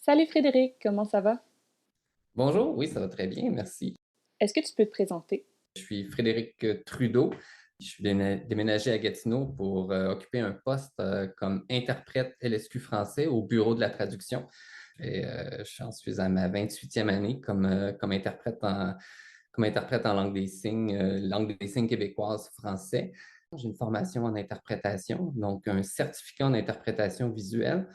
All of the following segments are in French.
Salut Frédéric, comment ça va? Bonjour, oui, ça va très bien, merci. Est-ce que tu peux te présenter? Je suis Frédéric Trudeau. Je suis déménagé à Gatineau pour occuper un poste comme interprète LSQ français au Bureau de la traduction. J'en suis à ma 28e année comme interprète en langue des signes québécoise français. J'ai une formation en interprétation, donc un certificat en interprétation visuelle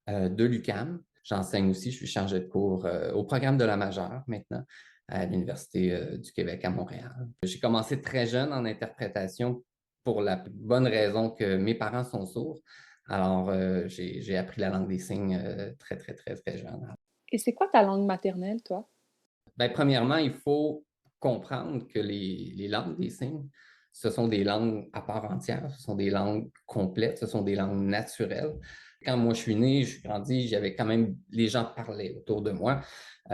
de l'UQAM. J'enseigne aussi, je suis chargé de cours au programme de la majeure maintenant à l'Université du Québec à Montréal. J'ai commencé très jeune en interprétation pour la bonne raison que mes parents sont sourds. Alors, j'ai appris la langue des signes très, très, très, très jeune. Et c'est quoi ta langue maternelle, toi? Ben, premièrement, il faut comprendre que les langues des signes, ce sont des langues à part entière, ce sont des langues complètes, ce sont des langues naturelles. Quand moi je suis né, je suis grandi, j'avais quand même, les gens parlaient autour de moi.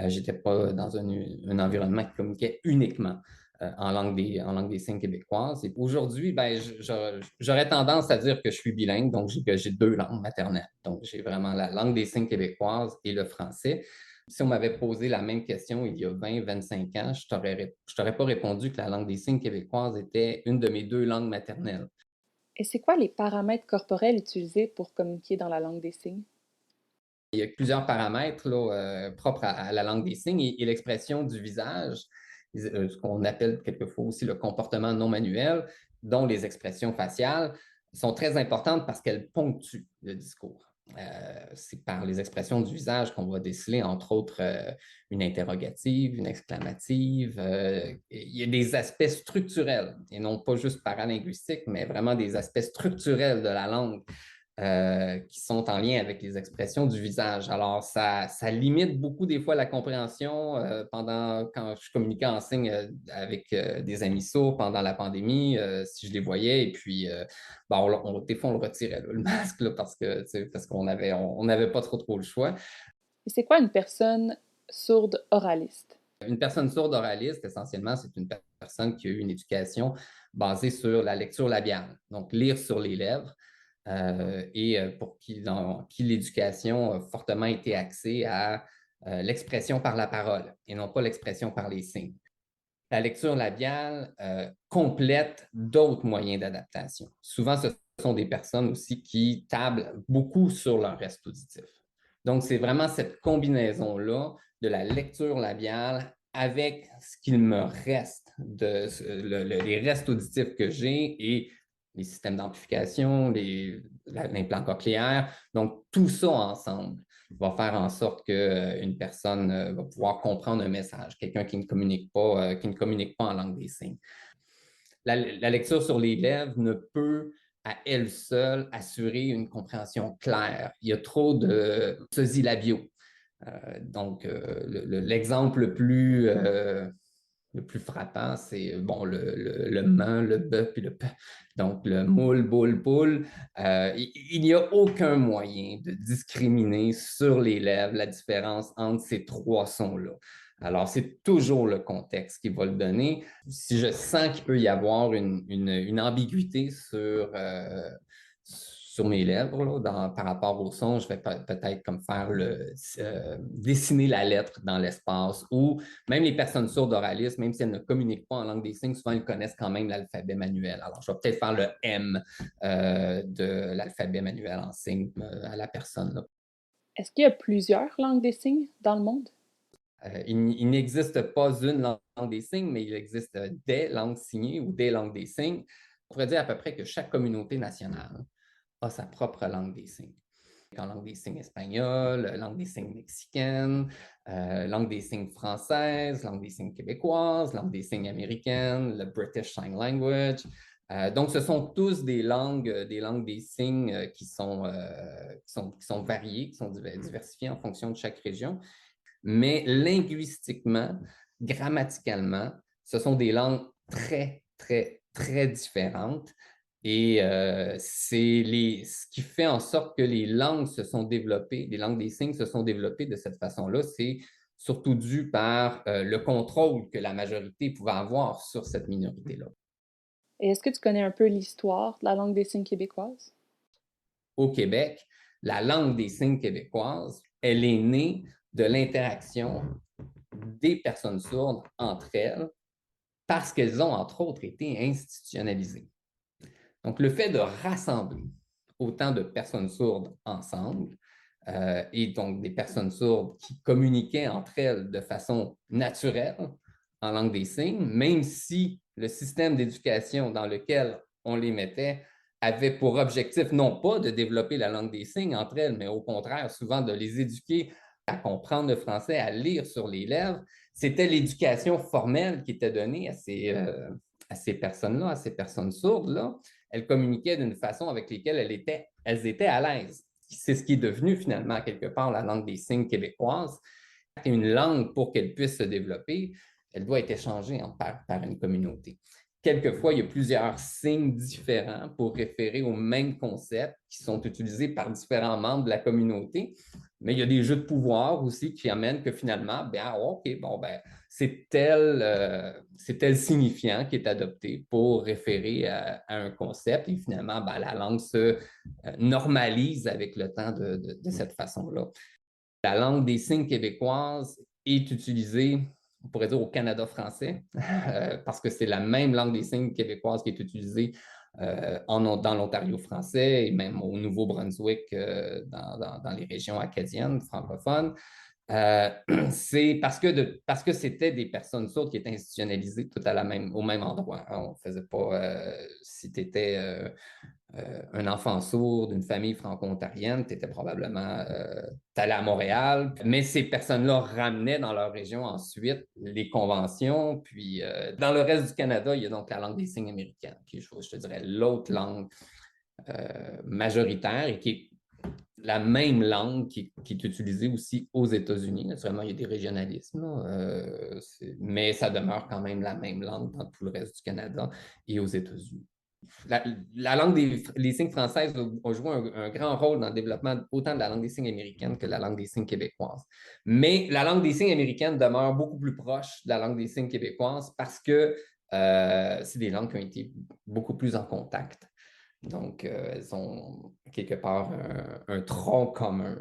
J'étais pas dans un environnement qui communiquait uniquement en langue des signes québécoises. Et aujourd'hui, ben, j'aurais tendance à dire que je suis bilingue, donc j'ai deux langues maternelles. Donc, j'ai vraiment la langue des signes québécoise et le français. Si on m'avait posé la même question il y a 20, 25 ans, je t'aurais pas répondu que la langue des signes québécoise était une de mes deux langues maternelles. Et c'est quoi les paramètres corporels utilisés pour communiquer dans la langue des signes? Il y a plusieurs paramètres là, propres à la langue des signes et l'expression du visage, ce qu'on appelle quelquefois aussi le comportement non manuel, dont les expressions faciales sont très importantes parce qu'elles ponctuent le discours. C'est par les expressions du visage qu'on va déceler, entre autres, une interrogative, une exclamative. Il y a des aspects structurels, et non pas juste paralinguistiques, mais vraiment des aspects structurels de la langue qui sont en lien avec les expressions du visage. Alors, ça limite beaucoup des fois la compréhension quand je communiquais en signe avec des amis sourds pendant la pandémie, si je les voyais, et puis bon, des fois on le retirait, là, le masque, là, parce qu'on on n'avait pas trop le choix. Et c'est quoi une personne sourde oraliste? Une personne sourde oraliste, essentiellement, c'est une personne qui a eu une éducation basée sur la lecture labiale, donc lire sur les lèvres, pour qui l'éducation a fortement été axée à l'expression par la parole et non pas l'expression par les signes. La lecture labiale complète d'autres moyens d'adaptation. Souvent, ce sont des personnes aussi qui tablent beaucoup sur leur reste auditif. Donc, c'est vraiment cette combinaison-là de la lecture labiale avec ce qu'il me reste les restes auditifs que j'ai et les systèmes d'amplification, l'implant cochléaire. Donc, tout ça ensemble va faire en sorte qu'une personne va pouvoir comprendre un message, quelqu'un qui ne communique pas en langue des signes. La lecture sur les lèvres ne peut à elle seule assurer une compréhension claire. Il y a trop de sosies labiaux. L'exemple le plus frappant, c'est bon, le ment, le bœuf et le p. Donc, le moule, boule, poule. Il n'y a aucun moyen de discriminer sur les lèvres la différence entre ces trois sons-là. Alors, c'est toujours le contexte qui va le donner. Si je sens qu'il peut y avoir une ambiguïté sur mes lèvres par rapport au son, je vais peut-être comme dessiner la lettre dans l'espace ou même les personnes sourdes oralistes, même si elles ne communiquent pas en langue des signes, souvent elles connaissent quand même l'alphabet manuel. Alors, je vais peut-être faire le M de l'alphabet manuel en signe à la personne. Là. Est-ce qu'il y a plusieurs langues des signes dans le monde? Il n'existe pas une langue des signes, mais il existe des langues signées ou des langues des signes. On pourrait dire à peu près que chaque communauté nationale a sa propre langue des signes. En langue des signes espagnole, langue des signes mexicaine, langue des signes française, langue des signes québécoise, langue des signes américaine, le British Sign Language. Donc, ce sont tous des langues des signes qui sont variées, qui sont diversifiées en fonction de chaque région. Mais linguistiquement, grammaticalement, ce sont des langues très, très, très différentes. Et ce qui fait en sorte que les langues se sont développées, les langues des signes se sont développées de cette façon-là, c'est surtout dû par le contrôle que la majorité pouvait avoir sur cette minorité-là. Et est-ce que tu connais un peu l'histoire de la langue des signes québécoise? Au Québec, la langue des signes québécoise elle est née de l'interaction des personnes sourdes entre elles parce qu'elles ont, entre autres, été institutionnalisées. Donc, le fait de rassembler autant de personnes sourdes ensemble, et donc des personnes sourdes qui communiquaient entre elles de façon naturelle en langue des signes, même si le système d'éducation dans lequel on les mettait avait pour objectif non pas de développer la langue des signes entre elles, mais au contraire, souvent de les éduquer à comprendre le français, à lire sur les lèvres. C'était l'éducation formelle qui était donnée à ces personnes-là, à ces personnes sourdes-là. Elles communiquaient d'une façon avec laquelle elles étaient à l'aise. C'est ce qui est devenu finalement quelque part la langue des signes québécoise. Une langue, pour qu'elle puisse se développer, elle doit être échangée par une communauté. Quelquefois, il y a plusieurs signes différents pour référer au même concept qui sont utilisés par différents membres de la communauté, mais il y a des jeux de pouvoir aussi qui amènent que finalement, bien, OK, bon, ben, c'est tel signifiant qui est adopté pour référer à un concept et finalement, ben, la langue se normalise avec le temps de cette façon-là. La langue des signes québécoise est utilisée, on pourrait dire, au Canada français, parce que c'est la même langue des signes québécoise qui est utilisée dans l'Ontario français et même au Nouveau-Brunswick, dans les régions acadiennes francophones. C'est parce que c'était des personnes sourdes qui étaient institutionnalisées tout au même endroit. On ne faisait pas, si tu étais un enfant sourd d'une famille franco-ontarienne, tu étais probablement allé à Montréal. Mais ces personnes-là ramenaient dans leur région ensuite les conventions. Puis dans le reste du Canada, il y a donc la langue des signes américaine, qui est, je te dirais, l'autre langue majoritaire et qui est la même langue qui est utilisée aussi aux États-Unis. Naturellement, il y a des régionalismes, mais ça demeure quand même la même langue dans tout le reste du Canada et aux États-Unis. La langue des signes françaises a joué un grand rôle dans le développement autant de la langue des signes américaine que de la langue des signes québécoise. Mais la langue des signes américaine demeure beaucoup plus proche de la langue des signes québécoise parce que c'est des langues qui ont été beaucoup plus en contact. Donc, elles ont quelque part un tronc commun.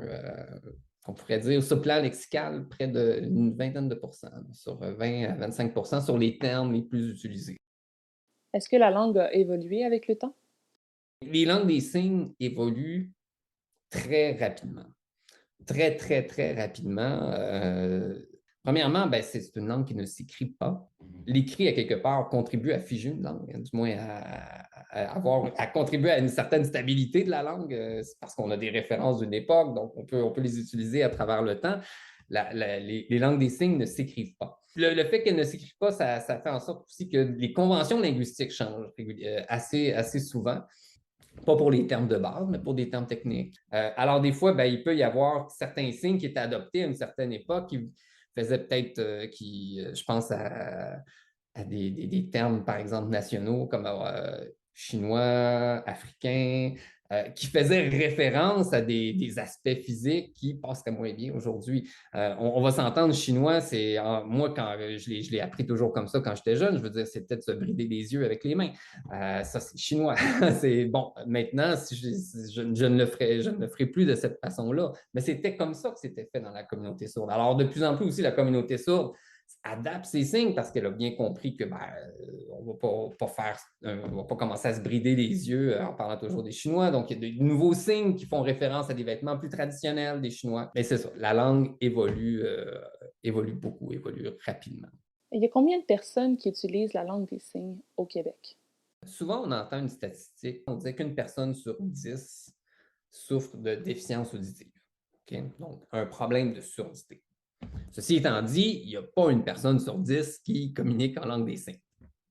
On pourrait dire, sur le plan lexical, près d'une vingtaine de pourcents, sur 20 à 25 sur les termes les plus utilisés. Est-ce que la langue a évolué avec le temps? Les langues des signes évoluent très rapidement. Très, très, très rapidement. Premièrement, ben, c'est une langue qui ne s'écrit pas. L'écrit, à quelque part, contribue à figer une langue, du moins à contribuer à une certaine stabilité de la langue. C'est parce qu'on a des références d'une époque, donc on peut les utiliser à travers le temps. Les langues des signes ne s'écrivent pas. Le fait qu'elles ne s'écrivent pas, ça fait en sorte aussi que les conventions linguistiques changent assez souvent. Pas pour les termes de base, mais pour des termes techniques. Alors, des fois, ben, il peut y avoir certains signes qui étaient adoptés à une certaine époque qui faisaient peut-être, je pense à des termes, par exemple, nationaux comme chinois, africain, qui faisaient référence à des aspects physiques qui passeraient moins bien aujourd'hui. On va s'entendre, chinois, c'est moi, quand je l'ai appris toujours comme ça quand j'étais jeune, je veux dire, c'est peut-être se brider les yeux avec les mains. Ça, c'est chinois. C'est bon, maintenant, si je ne le ferai plus de cette façon-là. Mais c'était comme ça que c'était fait dans la communauté sourde. Alors, de plus en plus aussi, la communauté sourde adapte ses signes parce qu'elle a bien compris que on ne va pas commencer à se brider les yeux en parlant toujours des Chinois. Donc, il y a de nouveaux signes qui font référence à des vêtements plus traditionnels des Chinois. Mais c'est ça, la langue évolue beaucoup, évolue rapidement. Il y a combien de personnes qui utilisent la langue des signes au Québec? Souvent, on entend une statistique, on dit qu'une personne sur 10 souffre de déficience auditive. Okay? Donc, un problème de surdité. Ceci étant dit, il n'y a pas une personne sur 10 qui communique en langue des signes.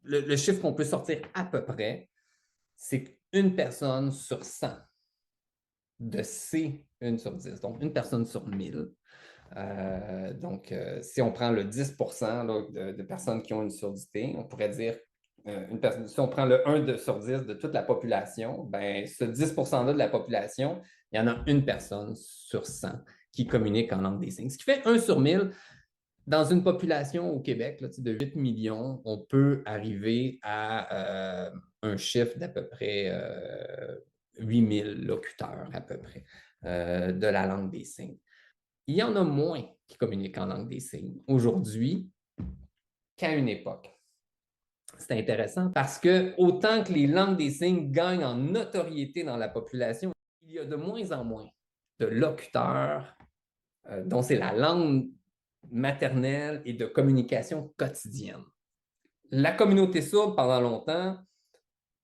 Le chiffre qu'on peut sortir à peu près, c'est qu'une personne sur 100 de C, une sur 10, donc une personne sur 1000. Donc, si on prend le 10% là, de personnes qui ont une surdité, on pourrait dire, si on prend le 1 sur 10 de toute la population, ben, ce 10%-là de la population, il y en a une personne sur 100 qui communique en langue des signes. Ce qui fait 1 sur 1000. Dans une population au Québec là, de 8 millions, on peut arriver à un chiffre d'à peu près 8 000 locuteurs à peu près de la langue des signes. il y en a moins qui communiquent en langue des signes aujourd'hui qu'à une époque. C'est intéressant parce que autant que les langues des signes gagnent en notoriété dans la population, il y a de moins en moins de locuteurs dont c'est la langue maternelle et de communication quotidienne. La communauté sourde, pendant longtemps,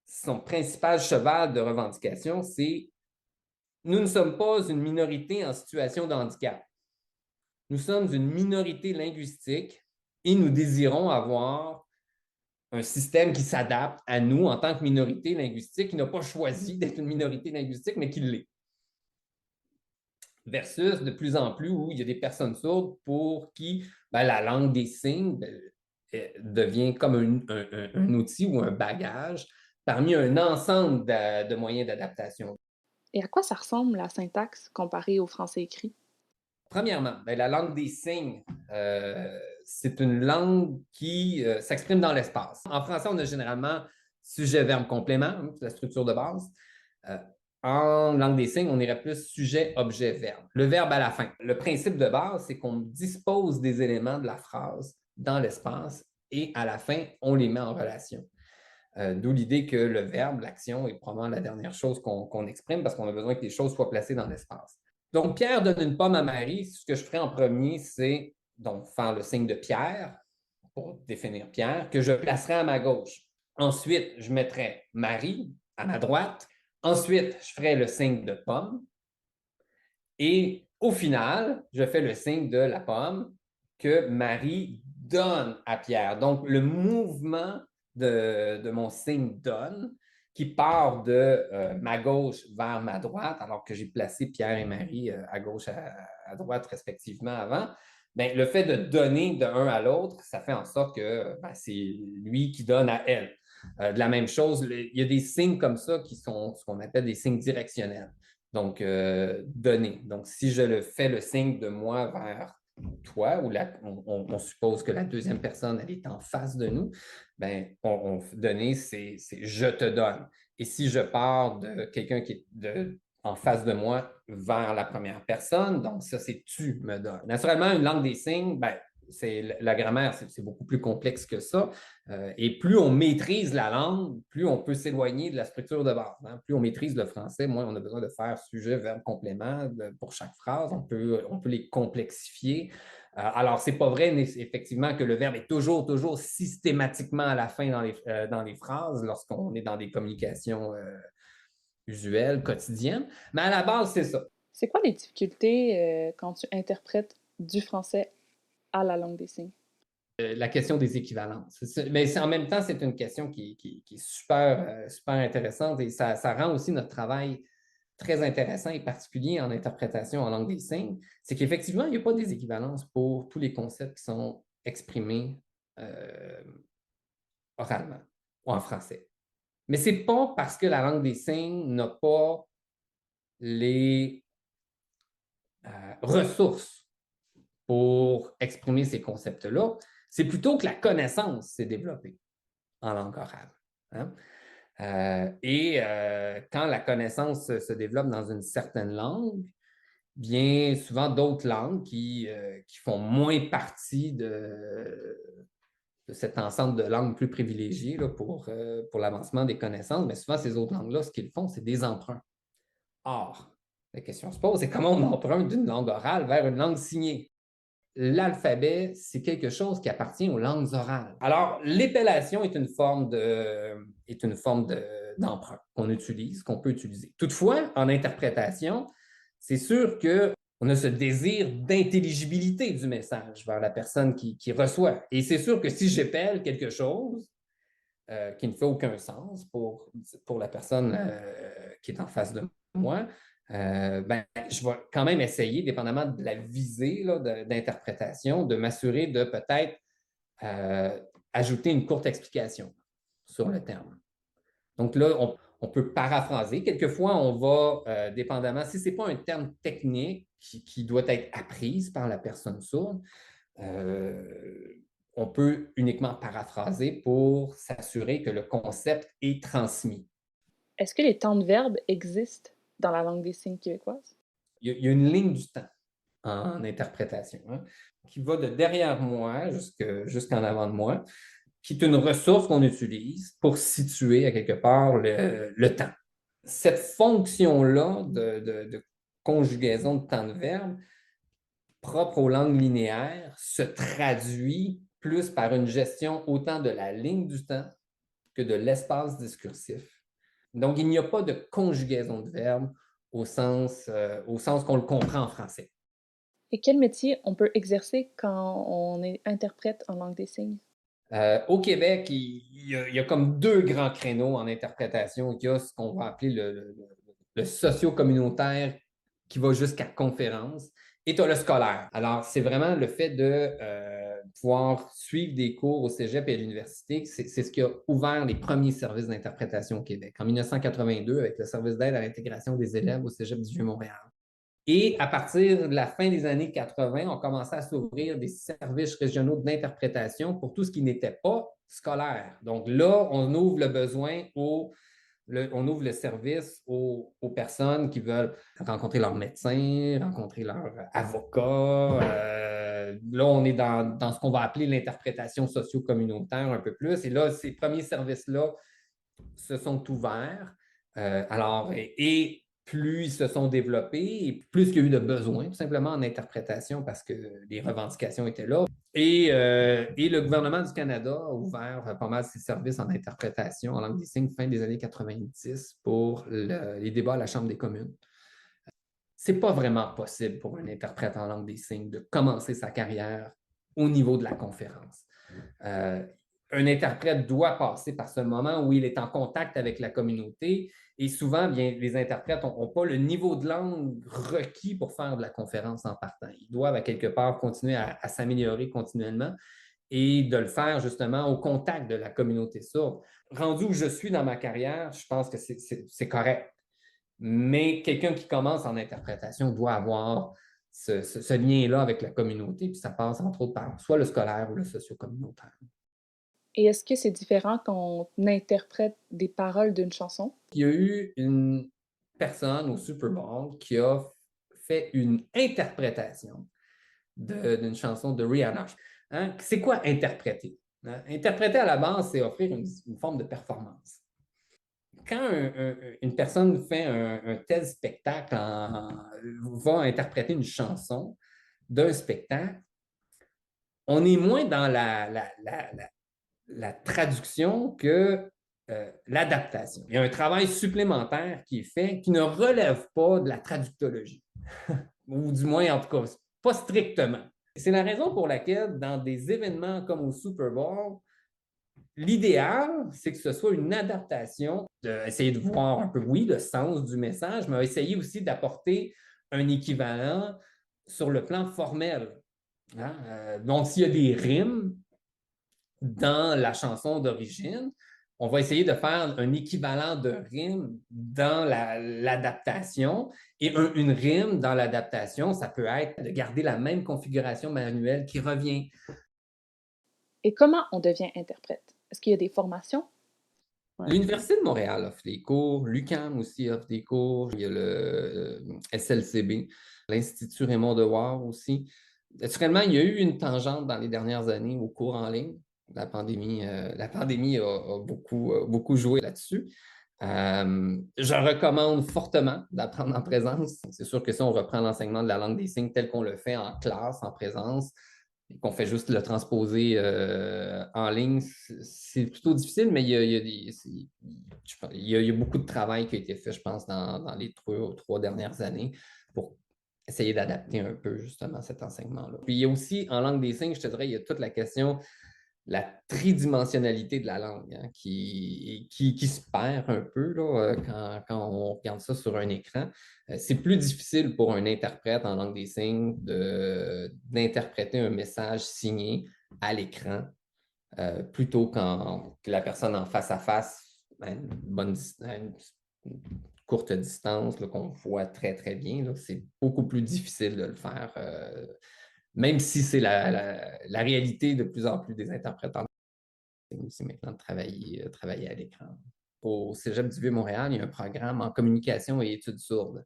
son principal cheval de revendication, c'est nous ne sommes pas une minorité en situation de handicap. Nous sommes une minorité linguistique et nous désirons avoir un système qui s'adapte à nous en tant que minorité linguistique, qui n'a pas choisi d'être une minorité linguistique, mais qui l'est. Versus de plus en plus où il y a des personnes sourdes pour qui la langue des signes devient comme un outil ou un bagage parmi un ensemble de moyens d'adaptation. Et à quoi ça ressemble la syntaxe comparée au français écrit? Premièrement, la langue des signes, c'est une langue qui s'exprime dans l'espace. En français, on a généralement sujet, verbe, complément, hein, c'est la structure de base. En langue des signes, on irait plus sujet, objet, verbe. Le verbe à la fin. Le principe de base, c'est qu'on dispose des éléments de la phrase dans l'espace et à la fin, on les met en relation. D'où l'idée que le verbe, l'action, est probablement la dernière chose qu'on exprime parce qu'on a besoin que les choses soient placées dans l'espace. Donc, Pierre donne une pomme à Marie. Ce que je ferai en premier, c'est donc faire le signe de Pierre pour définir Pierre, que je placerai à ma gauche. Ensuite, je mettrai Marie à ma droite. Ensuite, je ferai le signe de pomme. Et au final, je fais le signe de la pomme que Marie donne à Pierre. Donc, le mouvement de mon signe donne qui part de ma gauche vers ma droite, alors que j'ai placé Pierre et Marie à gauche à droite respectivement avant, ben, le fait de donner de l'un à l'autre, ça fait en sorte que c'est lui qui donne à elle. De la même chose, il y a des signes comme ça qui sont ce qu'on appelle des signes directionnels. Donc, donner. Donc, si je fais le signe de moi vers toi, ou on suppose que la deuxième personne, elle est en face de nous, ben, donner, c'est je te donne. Et si je pars de quelqu'un qui est en face de moi vers la première personne, donc ça, c'est tu me donnes. Naturellement, une langue des signes, ben, la grammaire, c'est beaucoup plus complexe que ça. Et plus on maîtrise la langue, plus on peut s'éloigner de la structure de base. Hein. Plus on maîtrise le français, moins on a besoin de faire sujet, verbe, complément pour chaque phrase. On peut les complexifier. Alors, ce n'est pas vrai effectivement que le verbe est toujours systématiquement à la fin dans les phrases lorsqu'on est dans des communications usuelles, quotidiennes. Mais à la base, c'est ça. C'est quoi les difficultés quand tu interprètes du français à la langue des signes? La question des équivalences. Mais en même temps, c'est une question qui est super, super intéressante et ça rend aussi notre travail très intéressant et particulier en interprétation en langue des signes. C'est qu'effectivement, il n'y a pas des équivalences pour tous les concepts qui sont exprimés oralement ou en français. Mais ce n'est pas parce que la langue des signes n'a pas les ressources pour exprimer ces concepts-là, c'est plutôt que la connaissance s'est développée en langue orale. Hein? Quand la connaissance se développe dans une certaine langue, bien souvent d'autres langues qui font moins partie de cet ensemble de langues plus privilégiées là, pour l'avancement des connaissances, mais souvent ces autres langues-là, ce qu'ils font, c'est des emprunts. Or, la question se pose, c'est comment on emprunte d'une langue orale vers une langue signée? L'alphabet, c'est quelque chose qui appartient aux langues orales. Alors, l'épellation est une forme d'emprunt qu'on utilise, qu'on peut utiliser. Toutefois, en interprétation, c'est sûr qu'on a ce désir d'intelligibilité du message vers la personne qui reçoit. Et c'est sûr que si j'épelle quelque chose qui ne fait aucun sens pour la personne qui est en face de moi, je vais quand même essayer, dépendamment de la visée d'interprétation, de m'assurer de peut-être ajouter une courte explication sur le terme. Donc là, on peut paraphraser. Quelquefois, on va, dépendamment, si ce n'est pas un terme technique qui doit être apprise par la personne sourde, on peut uniquement paraphraser pour s'assurer que le concept est transmis. Est-ce que les temps de verbe existent dans la langue des signes québécoise? Il y a une ligne du temps. en interprétation, hein, qui va de derrière moi jusqu'en avant de moi, qui est une ressource qu'on utilise pour situer à quelque part le temps. Cette fonction-là de conjugaison de temps de verbe, propre aux langues linéaires, se traduit plus par une gestion autant de la ligne du temps que de l'espace discursif. Donc, il n'y a pas de conjugaison de verbe au sens qu'on le comprend en français. Et quel métier on peut exercer quand on est interprète en langue des signes? Au Québec, il y a comme deux grands créneaux en interprétation. Il y a ce qu'on va appeler le socio-communautaire qui va jusqu'à conférence et tu as le scolaire. Alors, c'est vraiment le fait de pouvoir suivre des cours au cégep et à l'université. C'est ce qui a ouvert les premiers services d'interprétation au Québec. En 1982, avec le service d'aide à l'intégration des élèves au cégep du Vieux-Montréal. Et à partir de la fin des années 80, on commençait à s'ouvrir des services régionaux d'interprétation pour tout ce qui n'était pas scolaire. Donc là, on ouvre le besoin on ouvre le service aux personnes qui veulent rencontrer leur médecin, rencontrer leur avocat. Là, on est dans ce qu'on va appeler l'interprétation socio-communautaire un peu plus. Et là, ces premiers services-là se sont ouverts. Et plus ils se sont développés, et plus il y a eu de besoins, tout simplement en interprétation, parce que les revendications étaient là. Et le gouvernement du Canada a ouvert pas mal ses services en interprétation en langue des signes fin des années 90 pour les débats à la Chambre des communes. C'est pas vraiment possible pour un interprète en langue des signes de commencer sa carrière au niveau de la conférence. Un interprète doit passer par ce moment où il est en contact avec la communauté et souvent, bien, les interprètes n'ont pas le niveau de langue requis pour faire de la conférence en partant. Ils doivent à quelque part continuer à s'améliorer continuellement et de le faire justement au contact de la communauté sourde. Rendu où je suis dans ma carrière, je pense que c'est correct. Mais quelqu'un qui commence en interprétation doit avoir ce lien-là avec la communauté, puis ça passe entre autres par soit le scolaire ou le socio-communautaire. Et est-ce que c'est différent quand on interprète des paroles d'une chanson? Il y a eu une personne au Super Bowl qui a fait une interprétation d'une chanson de Rihanna. Hein? C'est quoi interpréter? Hein? Interpréter à la base, c'est offrir une forme de performance. Quand une personne fait un tel spectacle, va interpréter une chanson d'un spectacle, on est moins dans la traduction que l'adaptation. Il y a un travail supplémentaire qui est fait qui ne relève pas de la traductologie, ou du moins, en tout cas, pas strictement. C'est la raison pour laquelle, dans des événements comme au Super Bowl, l'idéal, c'est que ce soit une adaptation, d'essayer de voir un peu, oui, le sens du message, mais essayer aussi d'apporter un équivalent sur le plan formel. Hein? Donc, s'il y a des rimes dans la chanson d'origine, on va essayer de faire un équivalent de rime dans l'adaptation. Et une rime dans l'adaptation, ça peut être de garder la même configuration manuelle qui revient. Et comment on devient interprète? Est-ce qu'il y a des formations? Ouais. L'Université de Montréal offre des cours, l'UQAM aussi offre des cours, il y a le SLCB, l'Institut Raymond Devoir aussi. Naturellement, il y a eu une tangente dans les dernières années aux cours en ligne. La pandémie a beaucoup joué là-dessus. Je recommande fortement d'apprendre en présence. C'est sûr que si on reprend l'enseignement de la langue des signes tel qu'on le fait en classe, en présence, et qu'on fait juste le transposer en ligne, c'est plutôt difficile, mais il y a beaucoup de travail qui a été fait, je pense, dans les 3 dernières années pour essayer d'adapter un peu justement cet enseignement-là. Puis il y a aussi, en langue des signes, je te dirais, il y a toute la question la tridimensionnalité de la langue hein, qui se perd un peu là, quand on regarde ça sur un écran. C'est plus difficile pour un interprète en langue des signes d'interpréter un message signé à l'écran plutôt que la personne en face à face à une courte distance qu'on voit très, très bien. C'est beaucoup plus difficile de le faire même si c'est la réalité de plus en plus des interprétants, c'est maintenant de travailler à l'écran. Au Cégep du Vieux-Montréal, il y a un programme en communication et études sourdes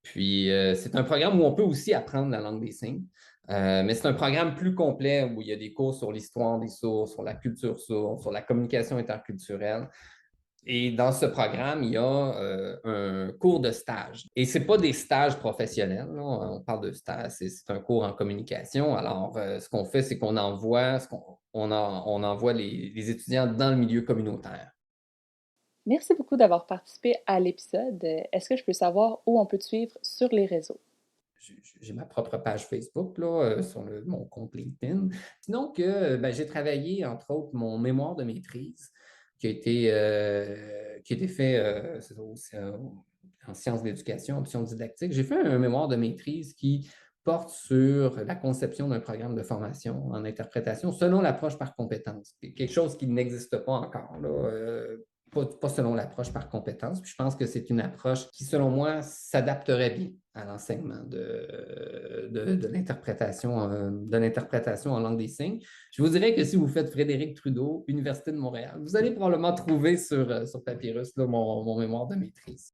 Puis, c'est un programme où on peut aussi apprendre la langue des signes, mais c'est un programme plus complet où il y a des cours sur l'histoire des sourds, sur la culture sourde, sur la communication interculturelle. Et dans ce programme, il y a un cours de stage. Et ce n'est pas des stages professionnels, là. On parle de stage, c'est un cours en communication. Alors, ce qu'on fait, c'est qu'on envoie, on envoie les étudiants dans le milieu communautaire. Merci beaucoup d'avoir participé à l'épisode. Est-ce que je peux savoir où on peut te suivre sur les réseaux? J'ai ma propre page Facebook là, sur mon compte LinkedIn. Sinon, ben, j'ai travaillé, entre autres, mon mémoire de maîtrise qui a été fait en sciences d'éducation, options didactiques. J'ai fait un mémoire de maîtrise qui porte sur la conception d'un programme de formation en interprétation selon l'approche par compétence. Quelque chose qui n'existe pas encore, là, pas selon l'approche par compétence. Puis je pense que c'est une approche qui, selon moi, s'adapterait bien à l'enseignement de l'interprétation en langue des signes. Je vous dirais que si vous faites Frédéric Trudeau, Université de Montréal, vous allez probablement trouver sur Papyrus là, mon mémoire de maîtrise.